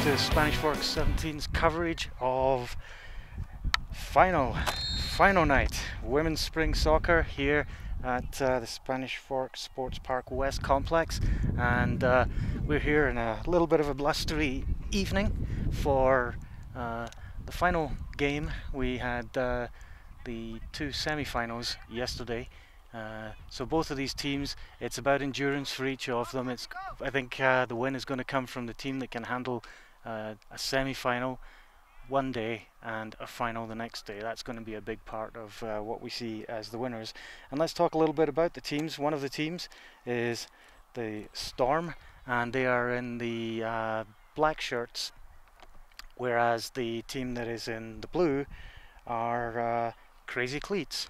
to Spanish Fork 17's coverage of final night women's spring soccer here at the Spanish Fork Sports Park West complex, and we're here in a little bit of a blustery evening for the final game. We had the two semi-finals yesterday. So both of these teams, it's about endurance for each of them. I think the win is going to come from the team that can handle a semi-final one day and a final the next day. That's going to be a big part of what we see as the winners. And let's talk a little bit about the teams. One of the teams is the Storm, and they are in the black shirts, whereas the team that is in the blue are Crazy Cleats.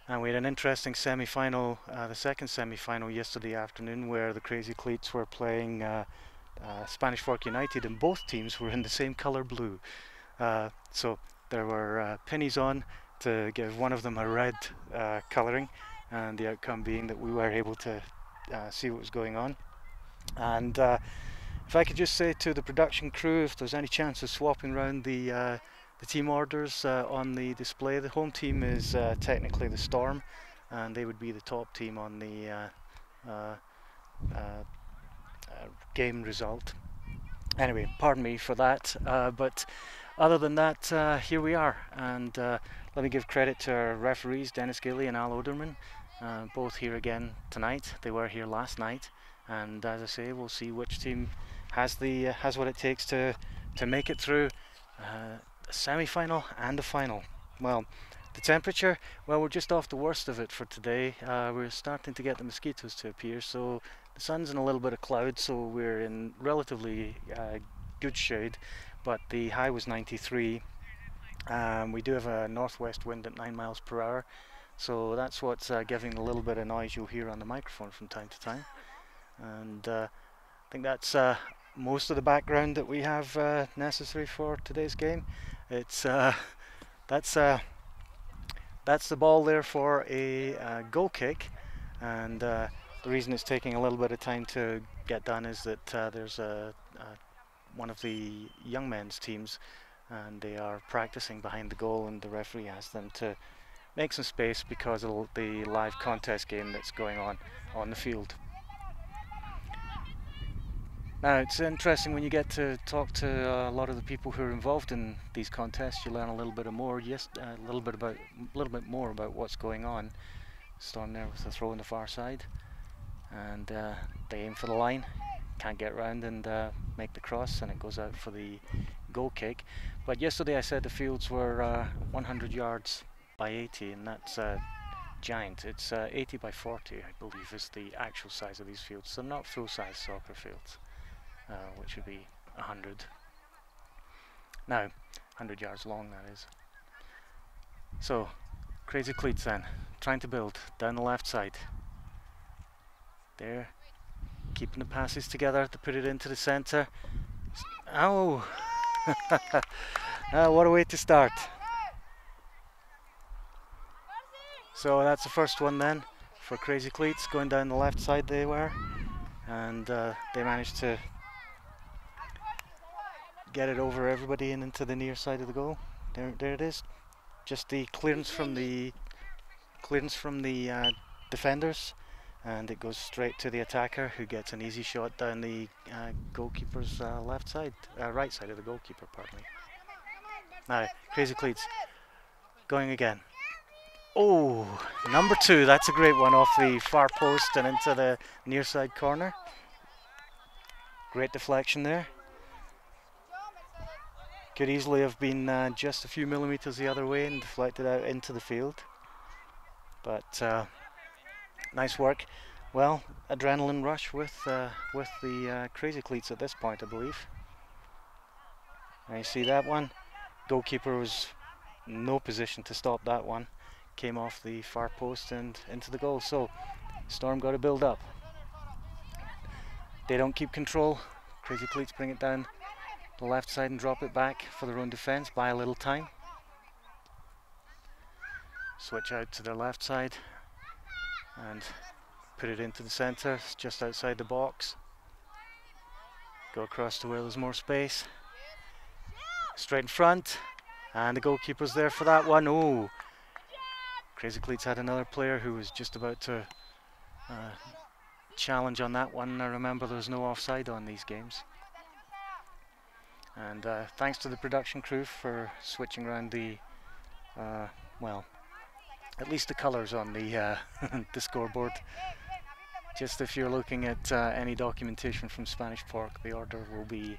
And we had an interesting semi-final, the second semi-final yesterday afternoon, where the Crazy Cleats were playing Spanish Fork United, and both teams were in the same colour blue. So there were pennies on to give one of them a red colouring, and the outcome being that we were able to see what was going on. And if I could just say to the production crew, if there's any chance of swapping around the team orders on the display. The home team is technically the Storm, and they would be the top team on the game result. Anyway, pardon me for that, but other than that, here we are. And let me give credit to our referees, Dennis Gilly and Al Oderman, both here again tonight. They were here last night, and as I say, we'll see which team has what it takes to make it through a semi-final and a final. Well, the temperature, well, we're just off the worst of it for today. We're starting to get the mosquitoes to appear, so the sun's in a little bit of cloud, so we're in relatively good shade, but the high was 93. We do have a northwest wind at 9 miles per hour, so that's what's giving a little bit of noise you'll hear on the microphone from time to time. And I think that's most of the background that we have necessary for today's game. It's that's the ball there for a goal kick, and the reason it's taking a little bit of time to get done is that there's one of the young men's teams, and they are practicing behind the goal, and the referee asked them to make some space because of the live contest game that's going on the field. Now, it's interesting when you get to talk to a lot of the people who are involved in these contests. You learn a little bit more, a little bit more about what's going on. Storm there with the throw on the far side, and they aim for the line, can't get round and make the cross, and it goes out for the goal kick. But yesterday I said the fields were 100 yards by 80, and that's giant. It's 80 by 40, I believe, is the actual size of these fields. So not full-size soccer fields. Which would be 100. Now, 100 yards long, that is. So, Crazy Cleats then, trying to build down the left side. There, keeping the passes together to put it into the centre. Oh! What a way to start. So that's the first one then for Crazy Cleats, going down the left side they were. And they managed to get it over everybody and into the near side of the goal. There it is. Just the clearance from the defenders, and it goes straight to the attacker, who gets an easy shot down the goalkeeper's right side of the goalkeeper. Pardon me. Now, Crazy Cleats going again. Oh, number 2. That's a great one off the far post and into the near side corner. Great deflection there. Could easily have been just a few millimeters the other way and deflected out into the field. But nice work. Well, adrenaline rush with the Crazy Cleats at this point, I believe. Now you see that one. Goalkeeper was in no position to stop that one. Came off the far post and into the goal. So Storm got to build up. They don't keep control. Crazy Cleats bring it down the left side and drop it back for their own defense, buy a little time. Switch out to their left side and put it into the center, just outside the box. Go across to where there's more space. Straight in front. And the goalkeeper's there for that one. Oh! Crazy Cleats had another player who was just about to challenge on that one. I remember there's no offside on these games. And thanks to the production crew for switching around the, well, at least the colours on the, the scoreboard. Just if you're looking at any documentation from Spanish Fork, the order will be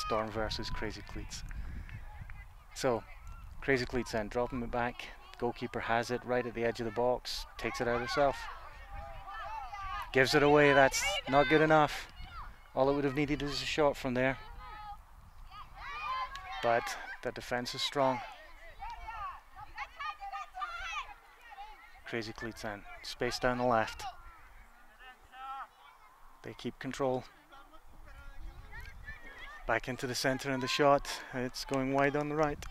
Storm versus Crazy Cleats. So, Crazy Cleats then dropping it back. Goalkeeper has it right at the edge of the box, takes it out herself. Gives it away, that's not good enough. All it would have needed is a shot from there. But the defence is strong. Crazy Cleats then, space down the left. They keep control. Back into the centre and the shot. It's going wide on the right.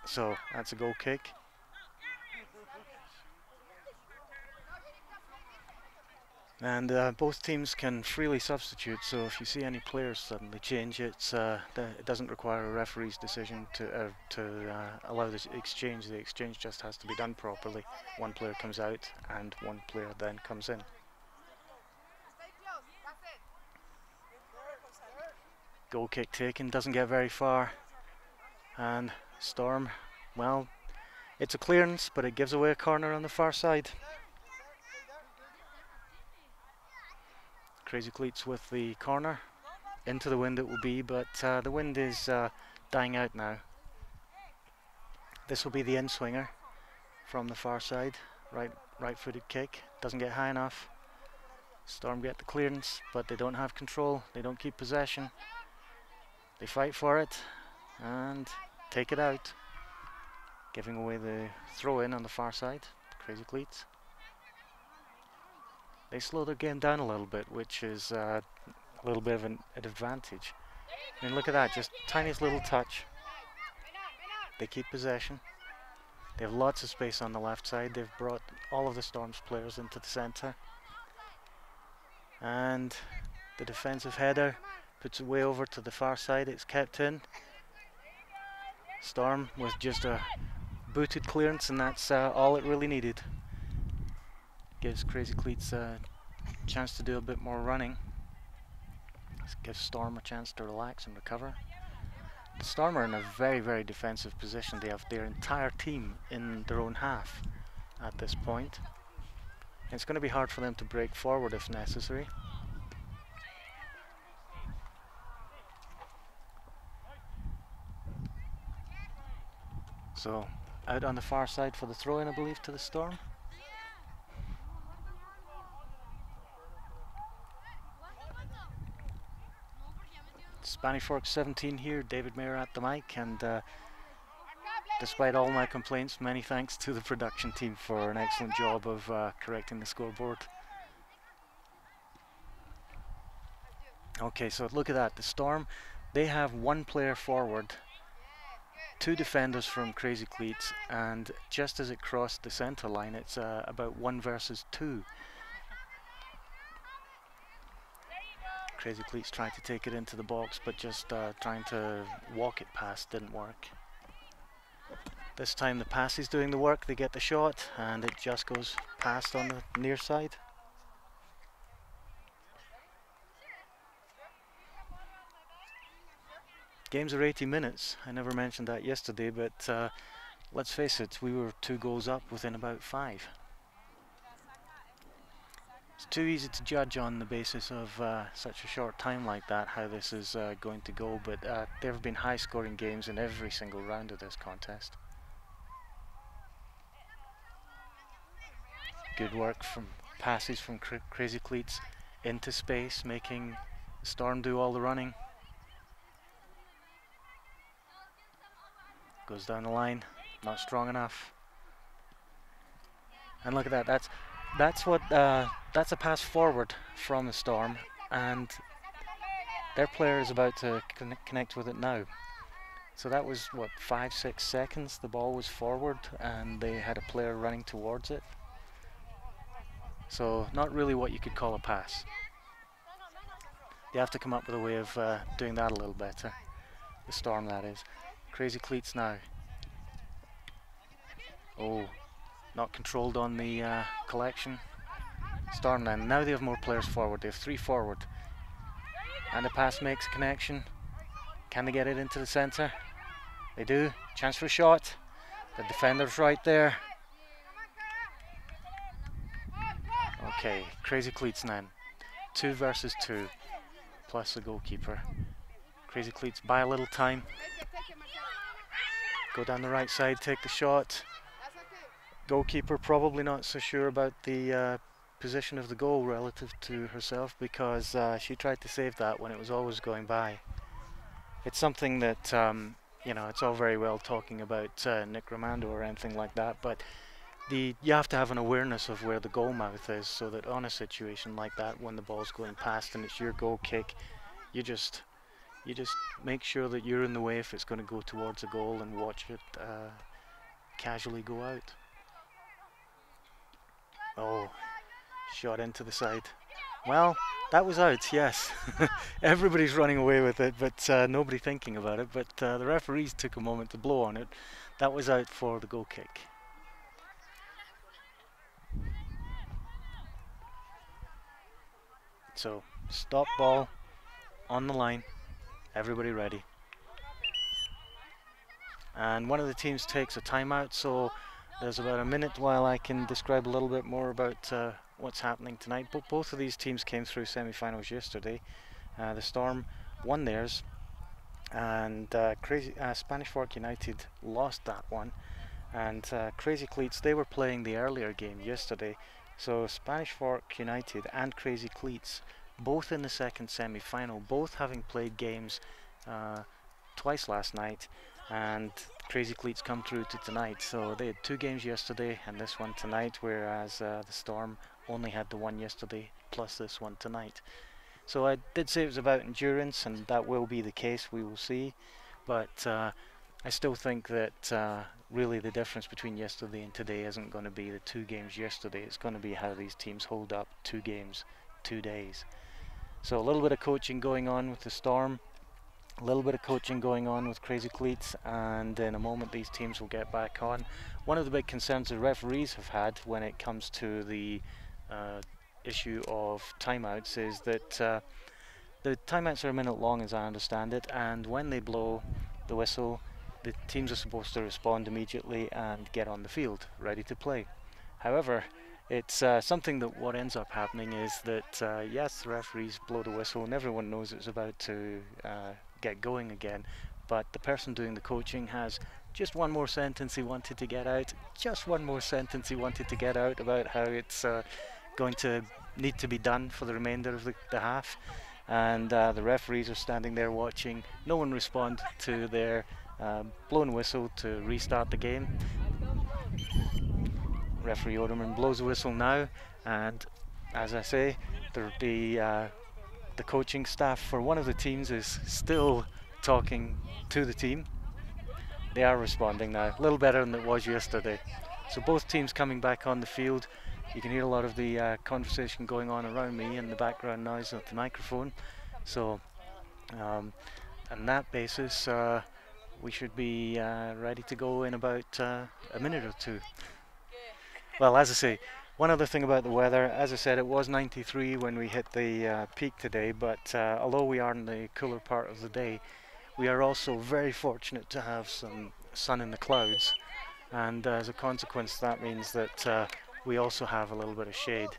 So that's a goal kick. And both teams can freely substitute, so if you see any players suddenly change, it doesn't require a referee's decision to allow this exchange. The exchange just has to be done properly. One player comes out and one player then comes in. Goal kick taken, doesn't get very far. And Storm, well, it's a clearance, but it gives away a corner on the far side. Crazy Cleats with the corner. Into the wind it will be, but the wind is dying out now. This will be the in-swinger from the far side. Right-footed kick. Doesn't get high enough. Storm get the clearance, but they don't have control. They don't keep possession. They fight for it and take it out. Giving away the throw-in on the far side. Crazy Cleats. They slow their game down a little bit, which is a little bit of an advantage. I mean, look at that, just tiniest little touch. They keep possession. They have lots of space on the left side. They've brought all of the Storm's players into the centre. And the defensive header puts it way over to the far side. It's kept in. Storm with just a booted clearance, and that's all it really needed. Gives Crazy Cleats a chance to do a bit more running. This gives Storm a chance to relax and recover. The Storm are in a very, very defensive position. They have their entire team in their own half at this point. It's going to be hard for them to break forward if necessary. So, out on the far side for the throw-in, I believe, to the Storm. Spanish Fork 17 here, David Mayer at the mic, and despite all my complaints, many thanks to the production team for an excellent job of correcting the scoreboard. Okay, so look at that, the Storm, they have one player forward, two defenders from Crazy Cleats, and just as it crossed the centre line, it's about 1 versus 2. Crazy Cleats trying to take it into the box, but just trying to walk it past didn't work. This time the pass is doing the work, they get the shot, and it just goes past on the near side. Games are 80 minutes, I never mentioned that yesterday, but let's face it, we were 2 goals up within about 5. It's too easy to judge on the basis of such a short time like that how this is going to go, but there have been high scoring games in every single round of this contest. Good work from passes from Crazy Cleats into space, making Storm do all the running. Goes down the line, not strong enough. And look at that, that's a pass forward from the Storm, and their player is about to connect with it now. So that was, what, 5-6 seconds the ball was forward and they had a player running towards it. So not really what you could call a pass. They have to come up with a way of doing that a little better. The Storm, that is. Crazy Cleats now. Oh, not controlled on the collection. Storm then. Now they have more players forward. They have 3 forward. And the pass makes a connection. Can they get it into the centre? They do. Chance for a shot. The defender's right there. Okay, Crazy Cleats now. 2 versus 2. Plus the goalkeeper. Crazy Cleats buy a little time. Go down the right side, take the shot. Goalkeeper probably not so sure about the position of the goal relative to herself, because she tried to save that when it was always going by. It's something that, you know, it's all very well talking about Nick Romando or anything like that, but you have to have an awareness of where the goal mouth is, so that on a situation like that, when the ball's going past and it's your goal kick, you just make sure that you're in the way if it's going to go towards a goal, and watch it casually go out. Oh, shot into the side. Well, that was out, yes. Everybody's running away with it, but nobody thinking about it. But the referees took a moment to blow on it. That was out for the goal kick. So, stop ball on the line. Everybody ready. And one of the teams takes a timeout, so there's about a minute while I can describe a little bit more about what's happening tonight. But both of these teams came through semi-finals yesterday. The Storm won theirs, and Spanish Fork United lost that one. And Crazy Cleats, they were playing the earlier game yesterday. So Spanish Fork United and Crazy Cleats, both in the second semi-final, both having played games twice last night, and Crazy Cleats come through to tonight. So they had 2 games yesterday and this one tonight, whereas the Storm only had the one yesterday plus this one tonight. So I did say it was about endurance, and that will be the case, we will see. But I still think that really the difference between yesterday and today isn't going to be the 2 games yesterday. It's going to be how these teams hold up 2 games, 2 days. So a little bit of coaching going on with the Storm, a little bit of coaching going on with Crazy Cleats, and in a moment these teams will get back on. One of the big concerns the referees have had when it comes to the issue of timeouts is that the timeouts are a minute long, as I understand it, and when they blow the whistle, the teams are supposed to respond immediately and get on the field, ready to play. However, it's something that what ends up happening is that, yes, the referees blow the whistle and everyone knows it's about to get going again, but the person doing the coaching has just one more sentence he wanted to get out, just one more sentence he wanted to get out about how it's going to need to be done for the remainder of the half. And the referees are standing there watching. No one respond to their blown whistle to restart the game. Referee Oderman blows the whistle now, and as I say, the coaching staff for one of the teams is still talking to the team. They are responding now, a little better than it was yesterday. So both teams coming back on the field. You can hear a lot of the conversation going on around me and the background noise of the microphone. So on that basis, we should be ready to go in about a minute or 2. Well, as I say, one other thing about the weather, as I said, it was 93 when we hit the peak today, but although we are in the cooler part of the day, we are also very fortunate to have some sun in the clouds, and as a consequence that means that we also have a little bit of shade.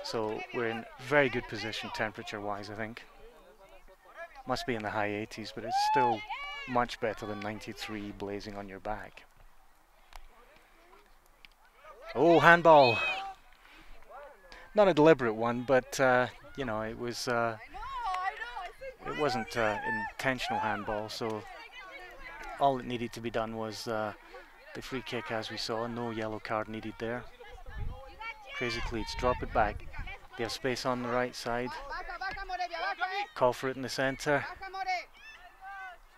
So we're in very good position temperature wise, I think. Must be in the high 80s, but it's still much better than 93 blazing on your back. Oh, handball. Not a deliberate one, but you know, it was it wasn't intentional handball, so all that needed to be done was the free kick, as we saw. No yellow card needed there. Crazy Cleats drop it back. They have space on the right side. Call for it in the centre.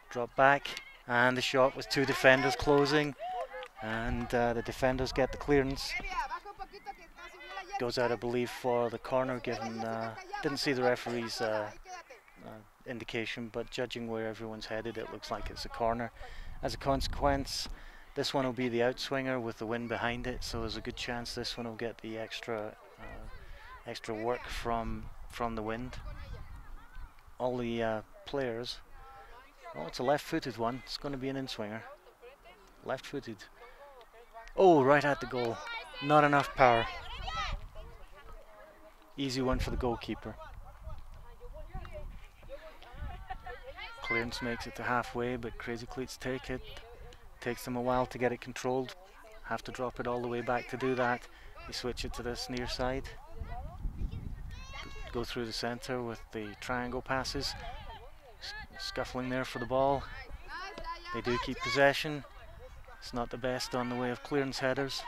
Drop back, and the shot with 2 defenders closing, and the defenders get the clearance. Goes out, I believe, for the corner, given didn't see the referee's indication, but judging where everyone's headed, it looks like it's a corner. As a consequence, this one will be the outswinger with the wind behind it, so there's a good chance this one will get the extra work from the wind. All the players. Oh, it's a left-footed one. It's going to be an in-swinger. Left-footed. Oh, right at the goal. Not enough power. Easy one for the goalkeeper. Clearance makes it to halfway, but Crazy Cleats take it. Takes them a while to get it controlled. Have to drop it all the way back to do that. They switch it to this near side. Go through the centre with the triangle passes. Scuffling there for the ball. They do keep possession. It's not the best on the way of clearance headers.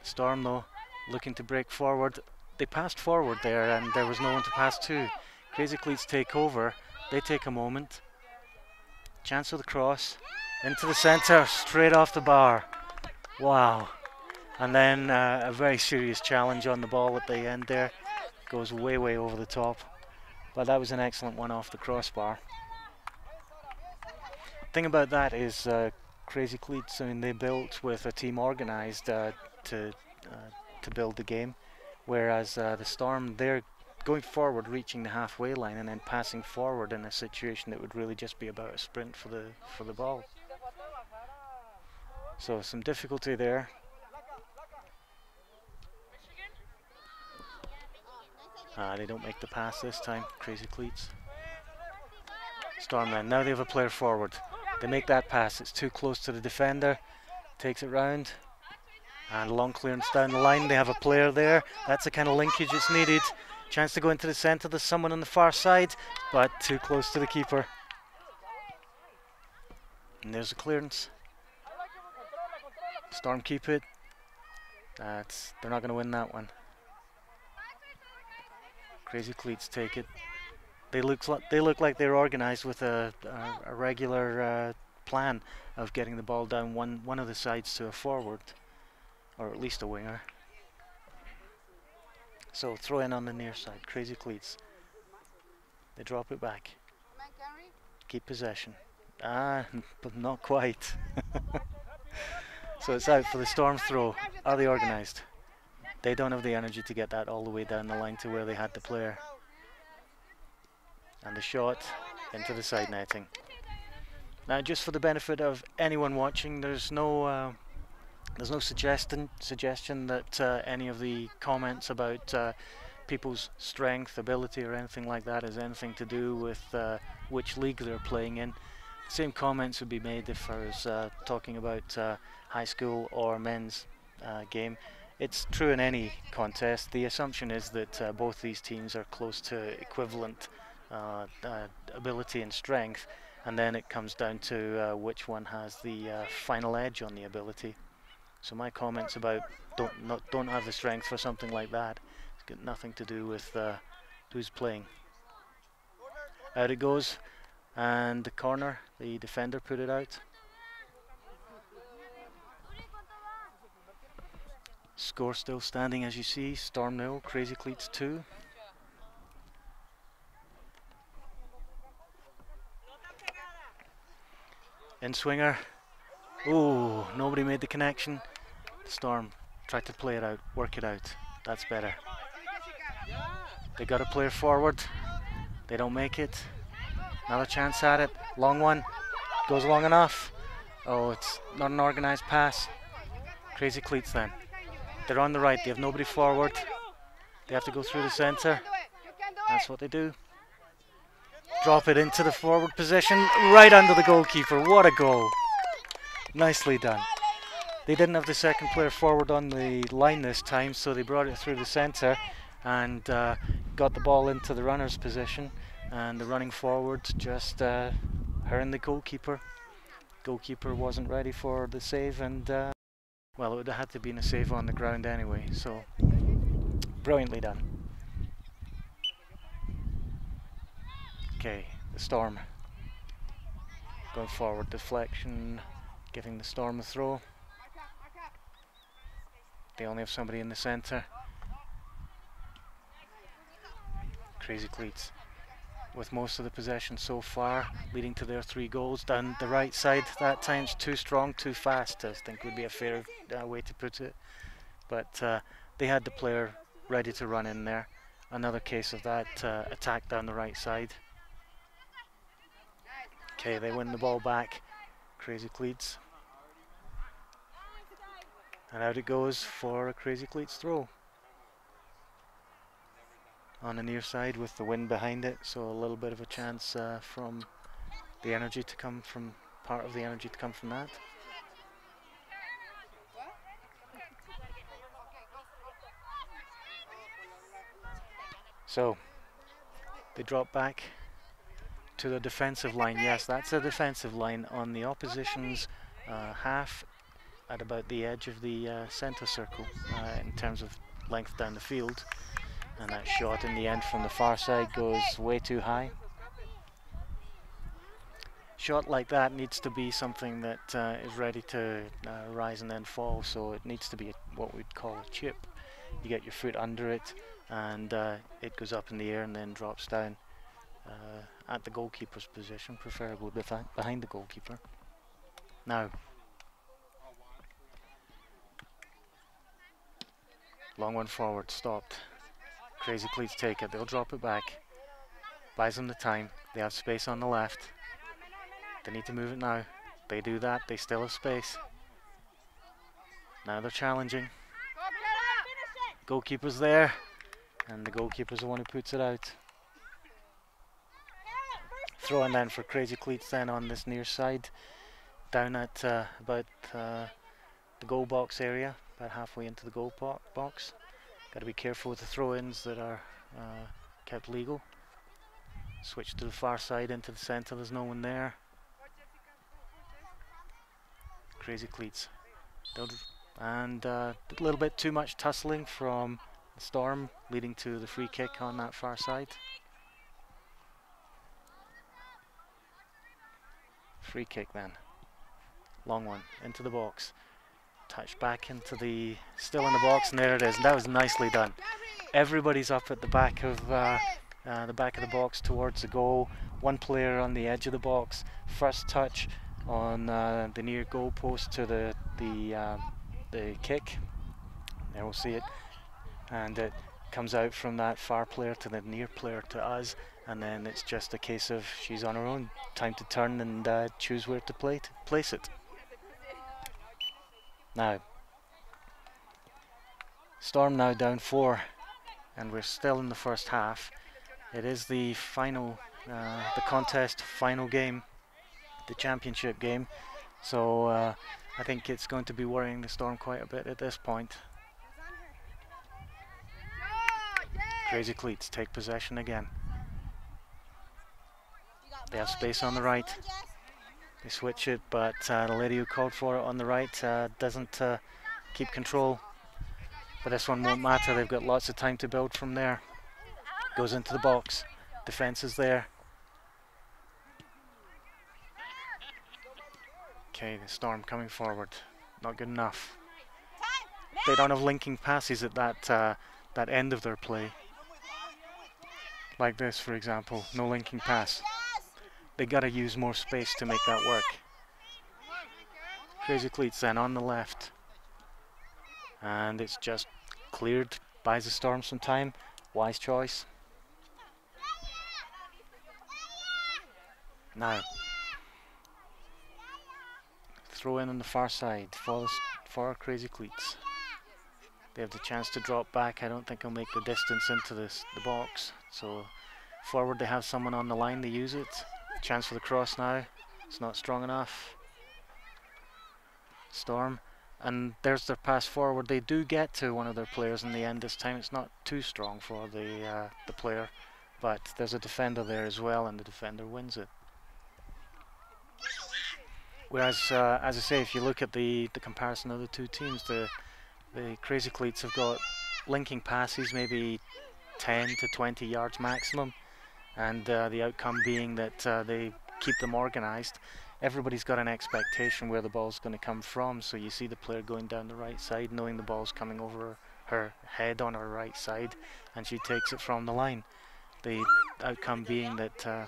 Storm though, looking to break forward. They passed forward there and there was no one to pass to. Crazy Cleats take over. They take a moment. Chance of the cross. Into the centre, straight off the bar. Wow. And then a very serious challenge on the ball at the end there. Goes way, way over the top. But that was an excellent one off the crossbar. Thing about that is Crazy Cleats, I mean, they built with a team organised to build the game, whereas the Storm, they're going forward, reaching the halfway line, and then passing forward in a situation that would really just be about a sprint for the ball. So some difficulty there. They don't make the pass this time, Crazy Cleats. Storm then, now they have a player forward. They make that pass, it's too close to the defender, takes it round, and a long clearance down the line. They have a player there, that's the kind of linkage that's needed. Chance to go into the centre, there's someone on the far side, but too close to the keeper. And there's a clearance. Storm keep it. They're not going to win that one. Crazy Cleats take it. They look like they're organised with a regular plan of getting the ball down one of the sides to a forward, or at least a winger. So throw in on the near side. Crazy Cleats. They drop it back. Keep possession. But not quite. So it's out for the Storm throw. Are they organised? They don't have the energy to get that all the way down the line to where they had the player. And the shot into the side netting. Now, just for the benefit of anyone watching, there's no suggestion that any of the comments about people's strength, ability, or anything like that is anything to do with which league they're playing in. The same comments would be made if I was talking about high school or men's game. It's true in any contest. The assumption is that both these teams are close to equivalent ability and strength, and then it comes down to which one has the final edge on the ability. So my comments about don't have the strength for something like that, it's got nothing to do with who's playing. Out it goes, and the corner, the defender put it out. Score still standing as you see, Storm 0, Crazy Cleats 2. In swinger. Ooh, nobody made the connection. Storm tried to play it out, work it out. That's better. They got a player forward. They don't make it. Another chance at it. Long one. Goes long enough. Oh, it's not an organised pass. Crazy Cleats then. They're on the right. They have nobody forward. They have to go through the centre. That's what they do. Drop it into the forward position, right under the goalkeeper. What a goal. Nicely done. They didn't have the second player forward on the line this time, so they brought it through the centre and got the ball into the runner's position, and the running forward just hurrying the goalkeeper. Goalkeeper wasn't ready for the save, and well, it would have had to been a save on the ground anyway, so brilliantly done. Okay, the Storm going forward, deflection, giving the Storm a throw. They only have somebody in the centre. Crazy Cleats with most of the possession so far, leading to their 3 goals. Down the right side, that time it's too strong, too fast, I think would be a fair way to put it. But they had the player ready to run in there. Another case of that attack down the right side. Okay, they win the ball back. Crazy Cleats. And out it goes for a Crazy Cleats throw. On the near side with the wind behind it, so a little bit of a chance from the energy to come from, part of the energy to come from that. So they drop back to the defensive line. Yes, that's a defensive line on the opposition's half at about the edge of the centre circle in terms of length down the field. And that shot in the end from the far side goes way too high. Shot like that needs to be something that is ready to rise and then fall, so it needs to be what we'd call a chip. You get your foot under it and it goes up in the air and then drops down at the goalkeeper's position, preferably behind the goalkeeper. Now, long one forward, stopped. Crazy Cleats take it, they'll drop it back. Buys them the time, they have space on the left. They need to move it now. They do that, they still have space. Now they're challenging. Goalkeeper's there, and the goalkeeper's the one who puts it out. Throw in then for Crazy Cleats then on this near side, down at about the goal box area, about halfway into the goal box. Got to be careful with the throw-ins that are kept legal. Switch to the far side into the centre, there's no one there. Crazy Cleats. And a little bit too much tussling from the Storm, leading to the free kick on that far side. Free kick then. Long one into the box. Touch back into the, still in the box, and there it is. And that was nicely done. Everybody's up at the back of the box towards the goal. One player on the edge of the box. First touch on the near goal post to the kick. There we'll see it, and it comes out from that far player to the near player to us, and then it's just a case of she's on her own. Time to turn and choose where to place it. Now, Storm now down 4, and we're still in the first half. It is the final, the contest final game, the championship game. So I think it's going to be worrying the Storm quite a bit at this point. Crazy Cleats take possession again. They have space on the right. They switch it, but the lady who called for it on the right doesn't keep control. But this one won't matter, they've got lots of time to build from there. Goes into the box, defense is there. Okay, the Storm coming forward, not good enough. They don't have linking passes at that end of their play. Like this, for example, no linking pass. They gotta use more space to make that work. Crazy Cleats then on the left. And it's just cleared, buys the Storm some time. Wise choice. Now, throw in on the far side for Crazy Cleats. They have the chance to drop back. I don't think he'll make the distance into the box. So forward they have someone on the line, they use it. Chance for the cross now. It's not strong enough. Storm. And there's their pass forward. They do get to one of their players in the end this time. It's not too strong for the player. But there's a defender there as well, and the defender wins it. Whereas, as I say, if you look at the comparison of the two teams, the Crazy Cleats have got linking passes, maybe 10 to 20 yards maximum, and the outcome being that they keep them organised. Everybody's got an expectation where the ball's going to come from, so you see the player going down the right side, knowing the ball's coming over her head on her right side, and she takes it from the line. The outcome being that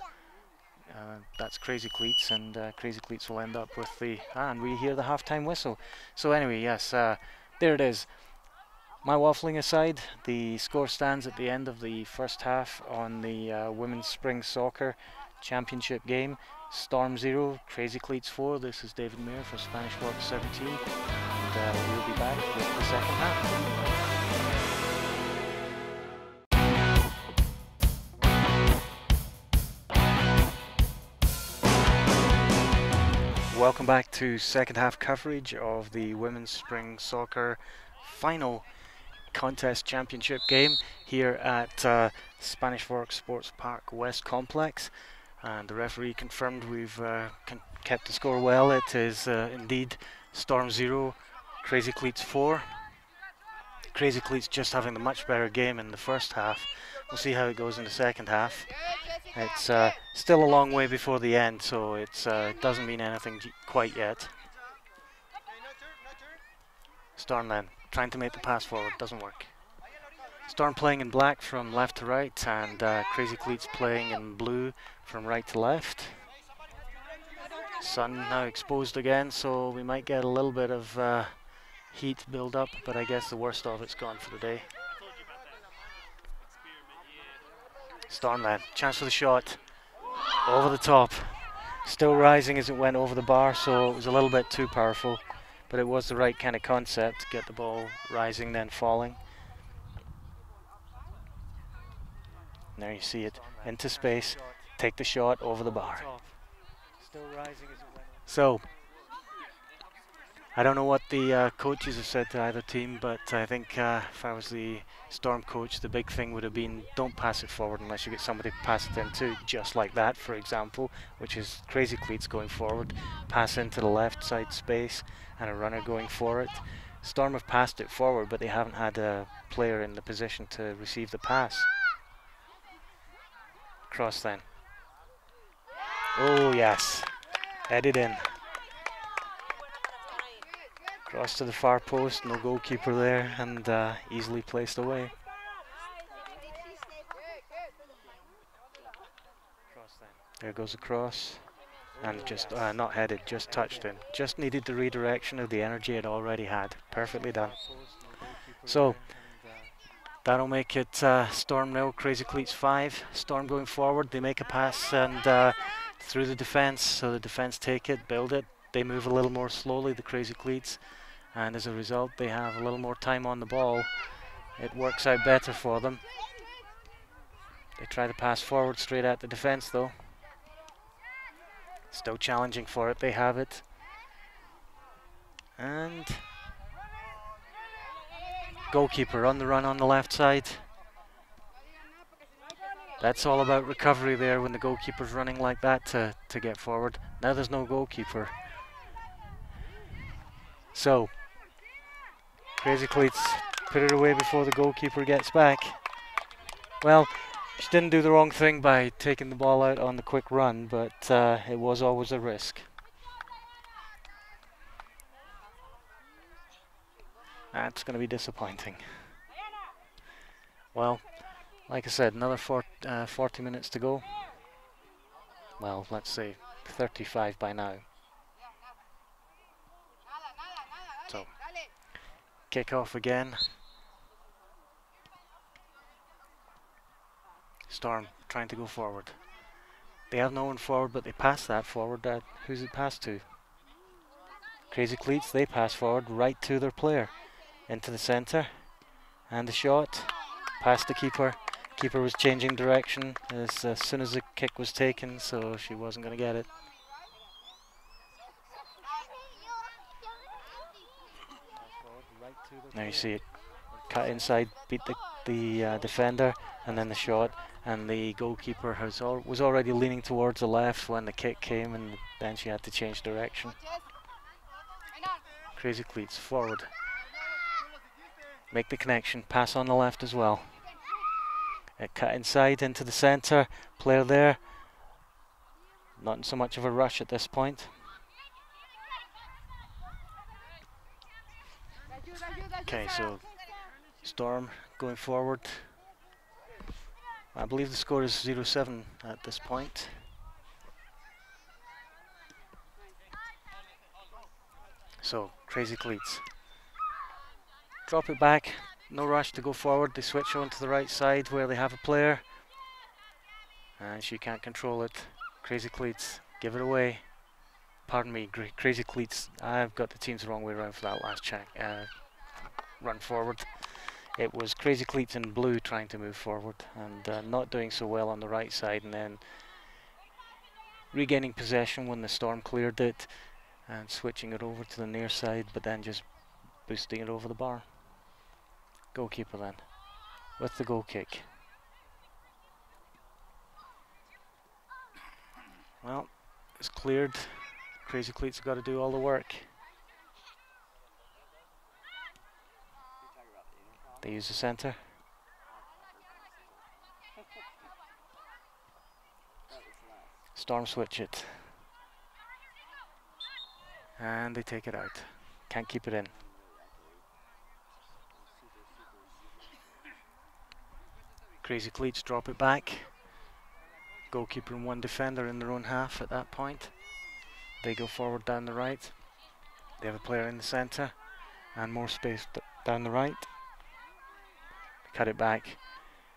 that's Crazy Cleats, and Crazy Cleats will end up with the and we hear the halftime whistle. So anyway, yes, there it is. My waffling aside, the score stands at the end of the first half on the Women's Spring Soccer Championship game. Storm 0, Crazy Cleats 4. This is David Mayer for Spanish Works 17, and we'll be back with the second half. Welcome back to second half coverage of the Women's Spring Soccer Final Contest Championship game here at Spanish Forks Sports Park West Complex, and the referee confirmed we've kept the score well. It is indeed Storm 0, Crazy Cleats 4. Crazy Cleats just having the much better game in the first half. We'll see how it goes in the second half. It's still a long way before the end, so it doesn't mean anything quite yet. Storm then, trying to make the pass forward, doesn't work. Storm playing in black from left to right, and Crazy Cleats playing in blue from right to left. Sun now exposed again, so we might get a little bit of heat build up, but I guess the worst of it's gone for the day. Storm then, chance for the shot, over the top. Still rising as it went over the bar, so it was a little bit too powerful, but it was the right kind of concept to get the ball rising then falling. And there you see it, into space, take the shot over the bar. So, I don't know what the coaches have said to either team, but I think if I was the Storm coach, the big thing would have been don't pass it forward unless you get somebody to pass it into, just like that, for example, which is Crazy Cleats going forward, pass into the left side space, and a runner going for it. Storm have passed it forward, but they haven't had a player in the position to receive the pass. Cross then. Oh yes, headed in. Cross to the far post, no goalkeeper there, and easily placed away. There goes the cross, and just not headed, just touched in. Just needed the redirection of the energy it already had. Perfectly done. So that'll make it Storm 0, Crazy Cleats 5. Storm going forward, they make a pass and through the defence, so the defence take it, build it. They move a little more slowly, the Crazy Cleats, and as a result they have a little more time on the ball. It works out better for them. They try to pass forward straight at the defence though. Still challenging for it, they have it. And goalkeeper on the run on the left side. That's all about recovery there when the goalkeeper's running like that to get forward. Now there's no goalkeeper. So, Crazy Cleats put it away before the goalkeeper gets back. Well, she didn't do the wrong thing by taking the ball out on the quick run, but it was always a risk. That's going to be disappointing. Well, like I said, another 40 minutes to go. Well, let's say 35 by now. So, kick off again. Storm trying to go forward. They have no one forward, but they pass that forward. Who's it passed to? Crazy Cleats, they pass forward right to their player. Into the centre. And the shot. Past the keeper. Keeper was changing direction as soon as the kick was taken, so she wasn't going to get it. Now you see it. Cut inside, beat the defender, and then the shot. And the goalkeeper was already leaning towards the left when the kick came, and then she had to change direction. Crazy Cleats forward. Make the connection, pass on the left as well. Cut inside into the centre, player there. Not in so much of a rush at this point. Okay, so Storm going forward. I believe the score is 0-7 at this point. So, Crazy Cleats. Drop it back, no rush to go forward. They switch on to the right side where they have a player. And she can't control it. Crazy Cleats, give it away. Pardon me, Crazy Cleats. I've got the teams the wrong way around for that last run forward. It was Crazy Cleats in blue trying to move forward and not doing so well on the right side, and then regaining possession when the Storm cleared it and switching it over to the near side, but then just boosting it over the bar. Goalkeeper then with the goal kick. Well, it's cleared. Crazy Cleats have got to do all the work. They use the centre. Storm switch it. And they take it out. Can't keep it in. Crazy Cleats drop it back. Goalkeeper and one defender in their own half at that point. They go forward down the right. They have a player in the centre and more space down the right. Cut it back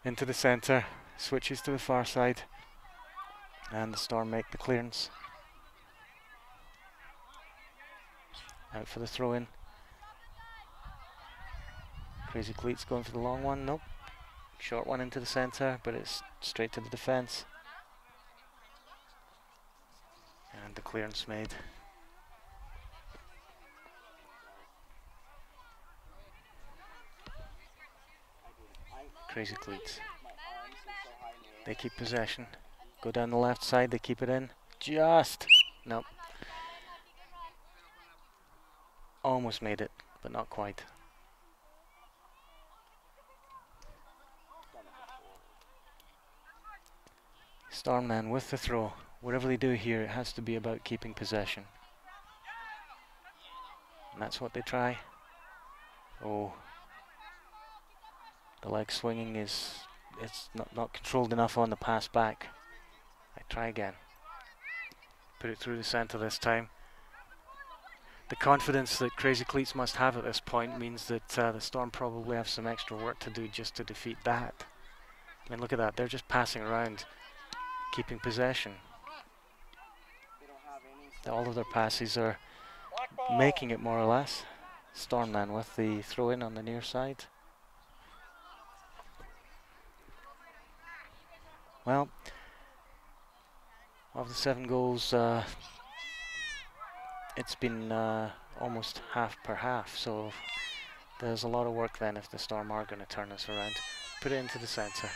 into the centre, switches to the far side, and the Storm make the clearance. Out for the throw in. Crazy Cleats going for the long one. Nope. Short one into the centre, but it's straight to the defence. And the clearance made. Crazy Cleats. They keep possession. Go down the left side, they keep it in. Just! Nope. Almost made it, but not quite. Storm then with the throw. Whatever they do here, it has to be about keeping possession. And that's what they try. Oh. The leg swinging it's not controlled enough on the pass back. I try again. Put it through the centre this time. The confidence that Crazy Cleats must have at this point means that the Storm probably have some extra work to do just to defeat that. I mean, look at that. They're just passing around, keeping possession. All of their passes are making it more or less. Storm then with the throw in on the near side. Well, of the 7 goals, it's been almost half per half, so there's a lot of work then if the Storm are going to turn this around. Put it into the centre,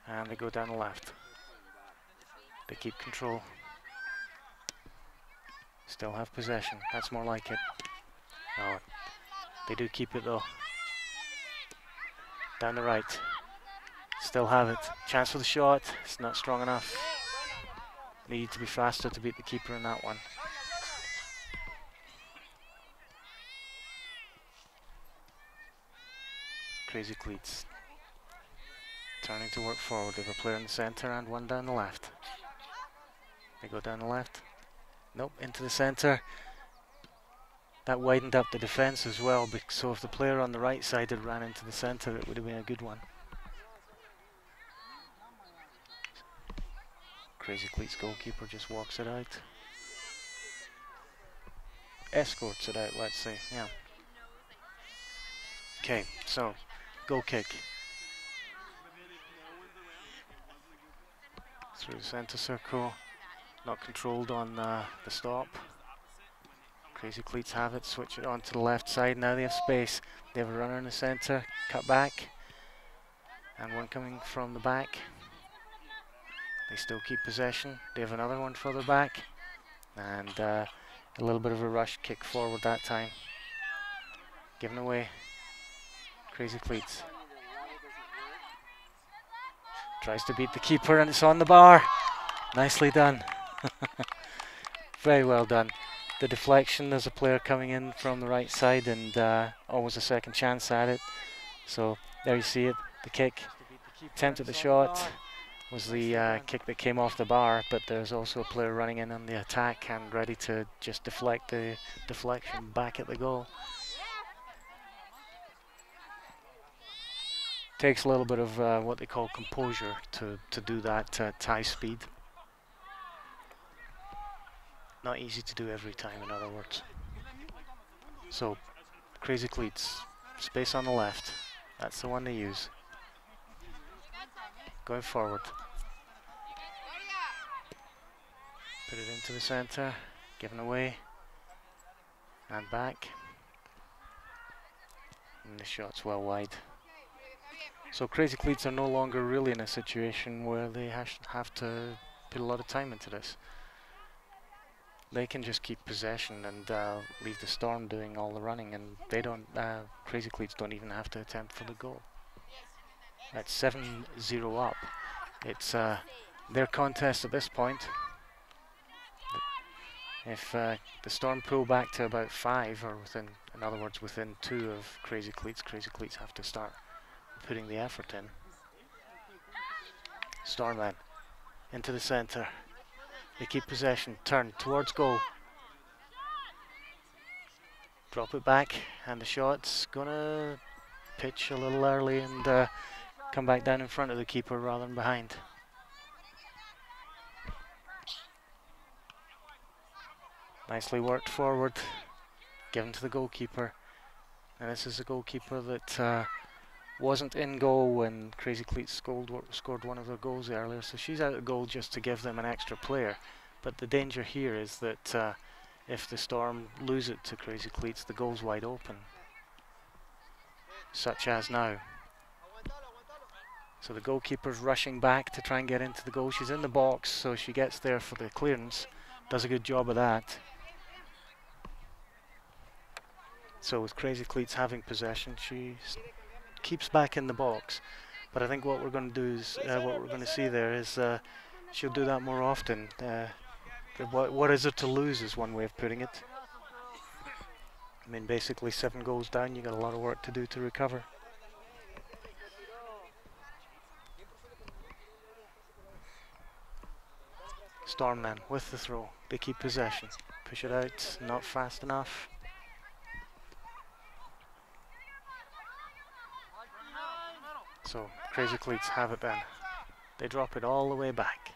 and they go down the left. They keep control. Still have possession, that's more like it. Oh, they do keep it though. Down the right. Still have it. Chance for the shot. It's not strong enough. Need to be faster to beat the keeper in that one. Crazy Cleats. Turning to work forward. They have a player in the centre and one down the left. They go down the left. Nope, into the centre. That widened up the defence as well, so if the player on the right side had ran into the centre, it would have been a good one. Crazy Cleats goalkeeper just walks it out. Escorts it out, let's say, yeah. Okay, so, goal kick. Through the centre circle. Not controlled on the stop. Crazy Cleats have it, switch it on to the left side. Now they have space. They have a runner in the centre, cut back. And one coming from the back. They still keep possession. They have another one further back. And a little bit of a rush kick forward that time. Given away. Crazy Cleats. Tries to beat the keeper and it's on the bar. Nicely done. Very well done. The deflection, there's a player coming in from the right side and always a second chance at it. So there you see it, the kick. Attempt at the shot was the kick that came off the bar, but there's also a player running in on the attack and ready to just deflect the deflection back at the goal. Takes a little bit of what they call composure to do that at high speed. Not easy to do every time, in other words. So, Crazy Cleats, space on the left. That's the one they use. Going forward. Put it into the center, given away, and back. And the shot's well wide. So Crazy Cleats are no longer really in a situation where they have to put a lot of time into this. They can just keep possession and leave the Storm doing all the running, and they don't. Crazy Cleats don't even have to attempt for the goal. That's 7-0 up. It's their contest at this point. If the Storm pull back to about 5, or within, in other words, within 2 of Crazy Cleats have to start putting the effort in. Storm then into the center. They keep possession, turn towards goal. Drop it back, and the shot's gonna pitch a little early and come back down in front of the keeper rather than behind. Nicely worked forward, given to the goalkeeper. And this is a goalkeeper that wasn't in goal when Crazy Cleats scored one of their goals earlier, so she's out of goal just to give them an extra player. But the danger here is that if the Storm lose it to Crazy Cleats, the goal's wide open, such as now. So the goalkeeper's rushing back to try and get into the goal. She's in the box, so she gets there for the clearance. Does a good job of that. So with Crazy Cleats having possession, she keeps back in the box. But I think what we're going to do is, what we're going to see there is she'll do that more often. What is it to lose is one way of putting it. I mean, basically 7 goals down, you got a lot of work to do to recover. Storm then with the throw. They keep possession. Push it out, not fast enough. So Crazy Cleats have it then. They drop it all the way back.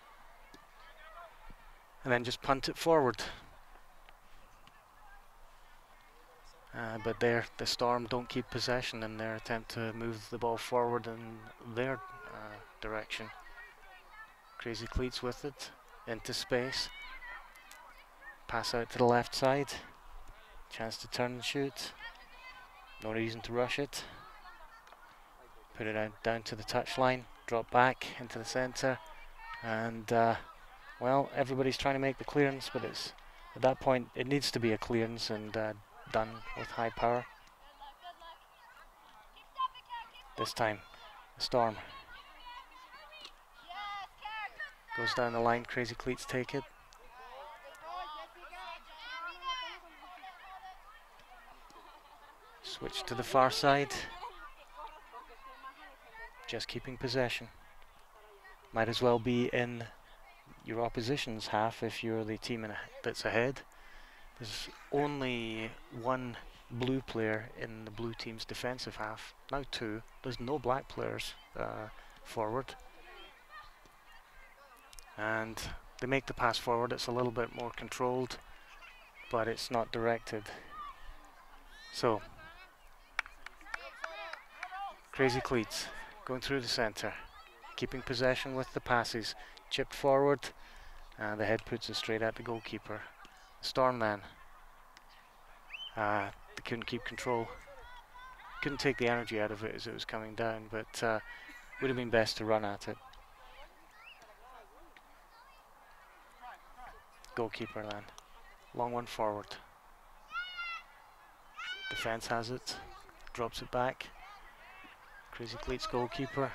And then just punt it forward. But there, the Storm don't keep possession in their attempt to move the ball forward in their direction. Crazy Cleats with it, into space. Pass out to the left side. Chance to turn and shoot. No reason to rush it. Put it out down to the touchline. Drop back into the centre. And, well, everybody's trying to make the clearance, but it's at that point it needs to be a clearance and done with high power. This time, the Storm goes down the line. Crazy Cleats take it. Switch to the far side. Just keeping possession. Might as well be in your opposition's half if you're the team that's ahead. There's only 1 blue player in the blue team's defensive half. Now 2. There's no black players forward. And they make the pass forward. It's a little bit more controlled, but it's not directed. So, Crazy Cleats going through the centre, keeping possession with the passes, chipped forward, and the head puts it straight at the goalkeeper. Storm then, they couldn't keep control, couldn't take the energy out of it as it was coming down, but would have been best to run at it. Goalkeeper then, long one forward. Defence has it, drops it back. Crazy Cleats goalkeeper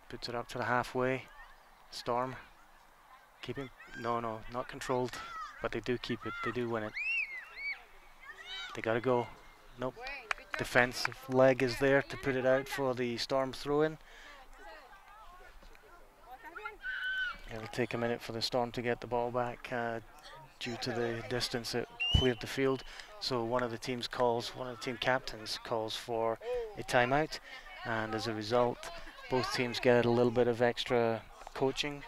puts it up to the halfway. Storm keeping, no, not controlled, but they do keep it, they do win it. They gotta go. Nope. Defensive leg is there to put it out for the Storm throw in. It'll take a minute for the Storm to get the ball back due to the distance it cleared the field. So one of the team captains calls for a timeout, and as a result, both teams get a little bit of extra coaching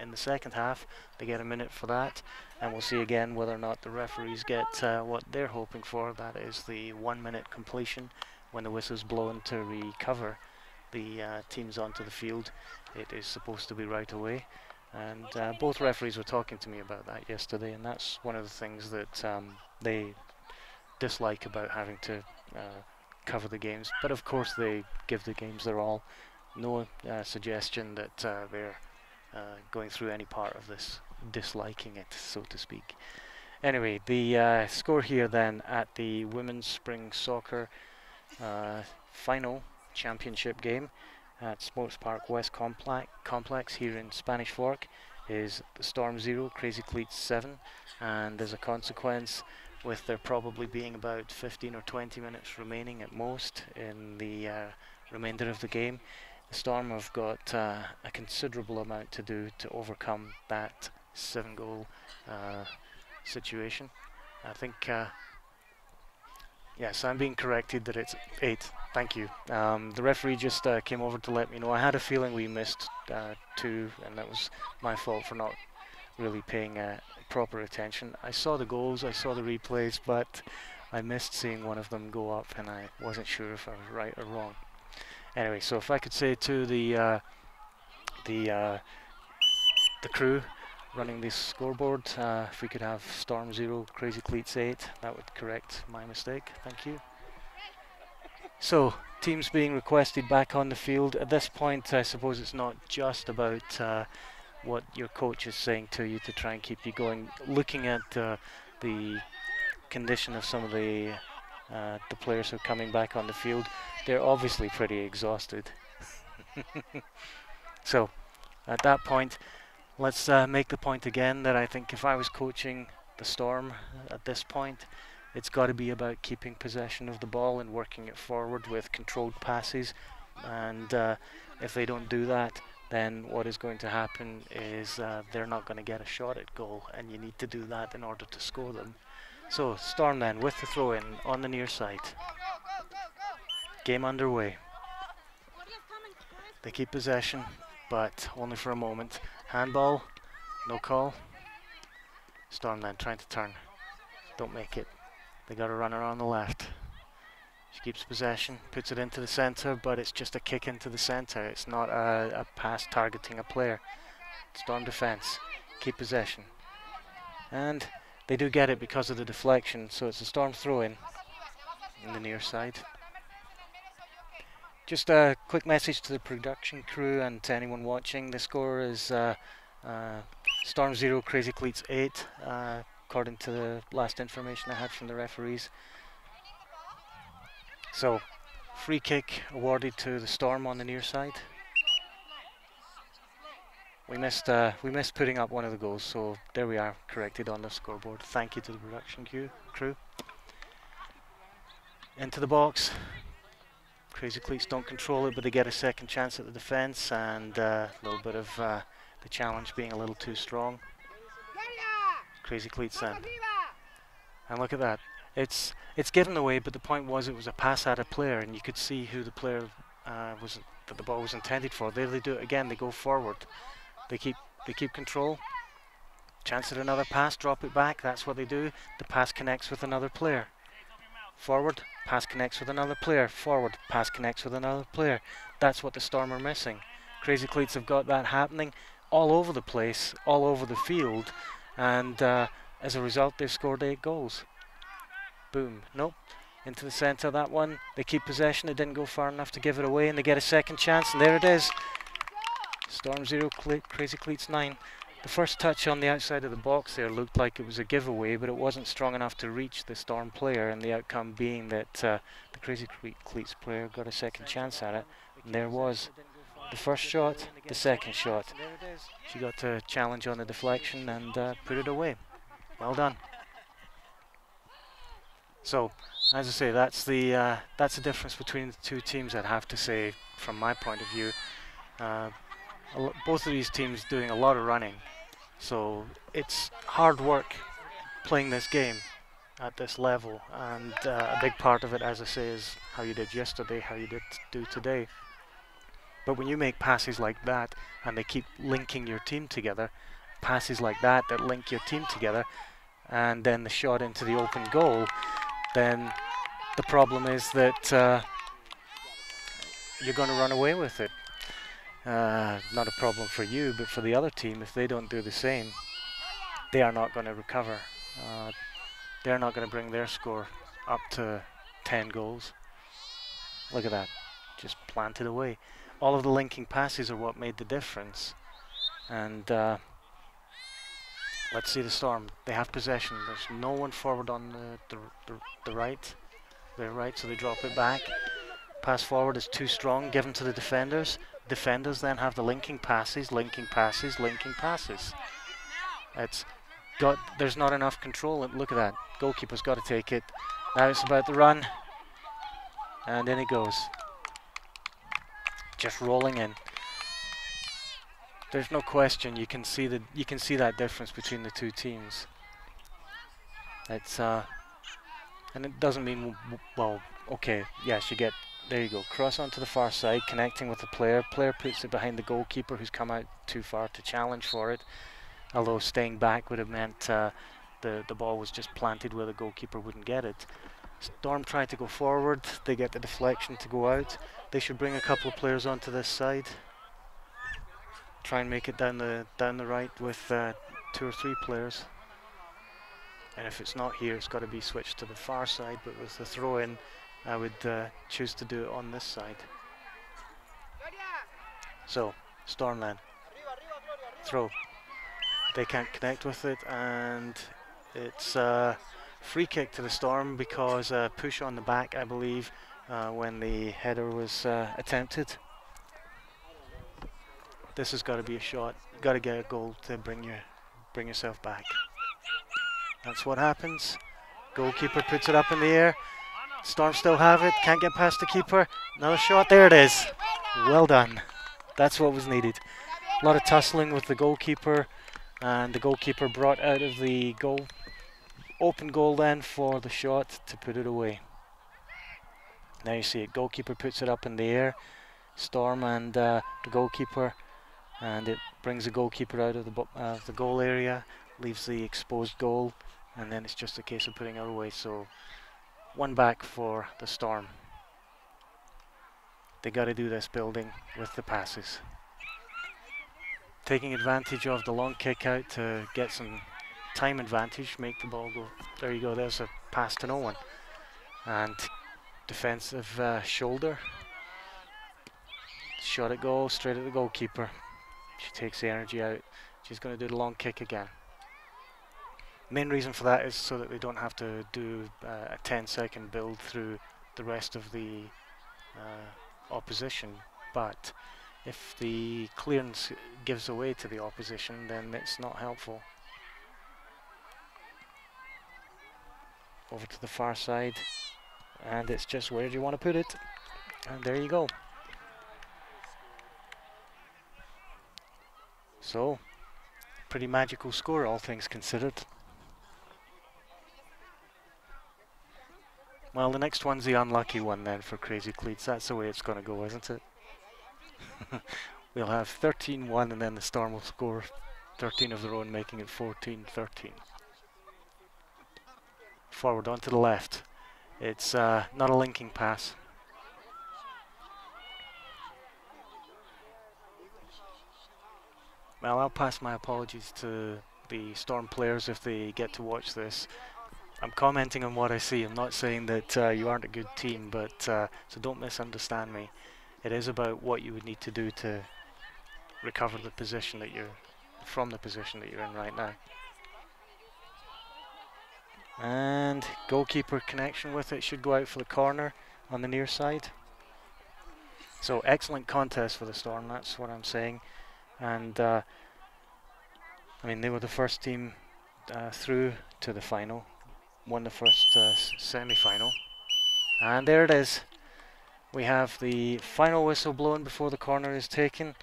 in the second half. They get a minute for that, and we'll see again whether or not the referees get what they're hoping for. That is the 1 minute completion when the whistle's blown to recover the teams onto the field. It is supposed to be right away. And both referees were talking to me about that yesterday, and that's one of the things that they dislike about having to cover the games. But of course they give the games their all. No suggestion that they're going through any part of this disliking it, so to speak. Anyway, the score here then at the Women's Spring Soccer Final Championship game at Sports Park West Complex here in Spanish Fork is the Storm 0, Crazy Cleats 7, and as a consequence, with there probably being about 15 or 20 minutes remaining at most in the remainder of the game, the Storm have got a considerable amount to do to overcome that 7-goal situation. I think yes, I'm being corrected that it's 8. Thank you. The referee just came over to let me know. I had a feeling we missed 2, and that was my fault for not really paying proper attention. I saw the goals, I saw the replays, but I missed seeing one of them go up, and I wasn't sure if I was right or wrong. Anyway, so if I could say to the crew running this scoreboard, if we could have Storm 0, Crazy Cleats 8, that would correct my mistake. Thank you. So, teams being requested back on the field. At this point, I suppose it's not just about what your coach is saying to you to try and keep you going. Looking at the condition of some of the players who are coming back on the field, they're obviously pretty exhausted. So, at that point, let's make the point again that I think if I was coaching the Storm at this point, it's got to be about keeping possession of the ball and working it forward with controlled passes. And if they don't do that, then what is going to happen is they're not going to get a shot at goal, and you need to do that in order to score them. So Storm then with the throw-in on the near side. Game underway. They keep possession, but only for a moment. Handball, no call. Storm then trying to turn. Don't make it. They got a runner on the left. She keeps possession, puts it into the centre, but it's just a kick into the centre. It's not a pass targeting a player. Storm defence, keep possession. And they do get it because of the deflection, so it's a Storm throw-in the near side. Just a quick message to the production crew and to anyone watching. The score is Storm 0, Crazy Cleats 8, according to the last information I had from the referees. So, free kick awarded to the Storm on the near side. We missed putting up one of the goals, so there we are, corrected on the scoreboard. Thank you to the production crew. Into the box. Crazy Cleats don't control it, but they get a second chance at the defence, and a little bit of the challenge being a little too strong. Crazy Cleats then. And look at that. It's given away, but the point was it was a pass at a player, and you could see who the player that the ball was intended for. There they do it again. They go forward. They keep control. Chance at another pass. Drop it back. That's what they do. The pass connects with another player. Forward. Pass connects with another player. Forward. Pass connects with another player. That's what the Storm are missing. Crazy Cleats have got that happening all over the place, all over the field, and as a result, they've scored 8 goals. Boom. Nope. Into the centre, that one. They keep possession. It didn't go far enough to give it away, and they get a second chance, and there it is. Storm 0, Crazy Cleats 9. The first touch on the outside of the box there looked like it was a giveaway, but it wasn't strong enough to reach the Storm player, and the outcome being that the Crazy Cleats player got a second chance at it. And there was the first shot, the second shot. She got to challenge on the deflection and put it away. Well done. So, as I say, that's the difference between the two teams, I'd have to say, from my point of view. both of these teams doing a lot of running, so it's hard work playing this game at this level, and a big part of it, as I say, is how you did yesterday, how you did do today. But when you make passes like that and they keep linking your team together, passes like that link your team together, and then the shot into the open goal, then the problem is that you're going to run away with it. Not a problem for you, but for the other team, if they don't do the same, they are not going to recover. They're not going to bring their score up to 10 goals. Look at that, just planted away. All of the linking passes are what made the difference. And let's see the Storm. They have possession. There's no one forward on the right. They're right, so they drop it back. Pass forward is too strong, given to the defenders. Defenders then have the linking passes, linking passes, linking passes. There's not enough control. Look at that. Goalkeeper's got to take it. Now it's about the run. And in it goes. Just rolling in. There's no question. You can see that difference between the two teams. And it doesn't mean, well, okay, yes, you get, there you go, cross onto the far side, connecting with the player. Player puts it behind the goalkeeper, who's come out too far to challenge for it. Although staying back would have meant the ball was just planted where the goalkeeper wouldn't get it. Storm try to go forward. They get the deflection to go out. They should bring a couple of players onto this side. Try and make it down the right with 2 or 3 players. And if it's not here, it's got to be switched to the far side. But with the throw-in, I would choose to do it on this side. So, Storm then. Throw. They can't connect with it, and it's a free kick to the Storm because push on the back, I believe, when the header was attempted. This has got to be a shot. You've got to get a goal to bring yourself back. That's what happens. Goalkeeper puts it up in the air. Storm still have it. Can't get past the keeper. Another shot. There it is. Well done. That's what was needed. A lot of tussling with the goalkeeper, and the goalkeeper brought out of the goal, open goal then for the shot to put it away. Now you see it. Goalkeeper puts it up in the air. Storm and the goalkeeper, and it brings the goalkeeper out of the goal area, leaves the exposed goal, and then it's just a case of putting it away. So one back for the Storm. They got to do this building with the passes. Taking advantage of the long kick out to get some time advantage, make the ball go. There you go, there's a pass to no one. And defensive shoulder. Shot it goal, straight at the goalkeeper. She takes the energy out. She's going to do the long kick again. Main reason for that is so that they don't have to do a 10-second build through the rest of the opposition. But if the clearance gives away to the opposition, then it's not helpful. Over to the far side, and it's just where do you want to put it, and there you go. So, pretty magical score, all things considered. Well, the next one's the unlucky one then for Crazy Cleats. That's the way it's going to go, isn't it? We'll have 13-1, and then the Storm will score 13 of their own, making it 14-13. Forward onto the left. It's not a linking pass. Well, I'll pass my apologies to the Storm players if they get to watch this. I'm commenting on what I see. I'm not saying that you aren't a good team, but so don't misunderstand me. It is about what you would need to do to recover the position that you're from the position that you're in right now. And goalkeeper connection with it, should go out for the corner on the near side. So excellent contest for the Storm, that's what I'm saying. And I mean, they were the first team through to the final, won the first semi-final, and there it is. We have the final whistle blown before the corner is taken,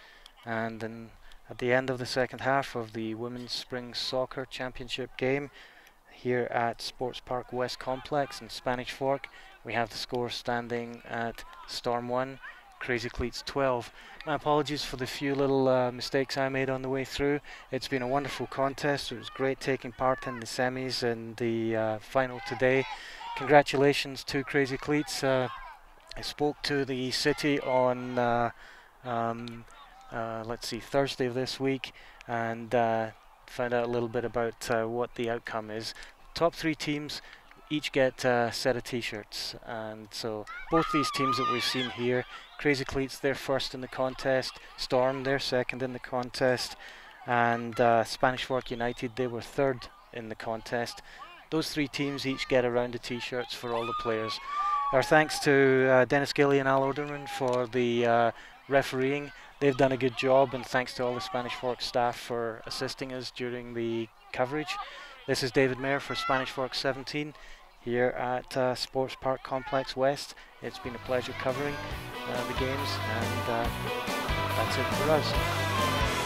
And then at the end of the second half of the Women's Spring Soccer Championship game here at Sports Park West Complex in Spanish Fork, we have the score standing at Storm 1, Crazy Cleats 12. My apologies for the few little mistakes I made on the way through. It's been a wonderful contest. It was great taking part in the semis and the final today. Congratulations to Crazy Cleats. I spoke to the city on let's see, Thursday of this week, and found out a little bit about what the outcome is. Top three teams each get a set of t-shirts, and so both these teams that we've seen here, Crazy Cleats, they're first in the contest, Storm, they're second in the contest, and Spanish Fork United, they were third in the contest. Those three teams each get a round of t-shirts for all the players. Our thanks to Dennis Gilly and Al Oderman for the refereeing. They've done a good job, and thanks to all the Spanish Fork staff for assisting us during the coverage. This is David Mayer for Spanish Fork 17 here at Sports Park Complex West. It's been a pleasure covering the games, and that's it for us.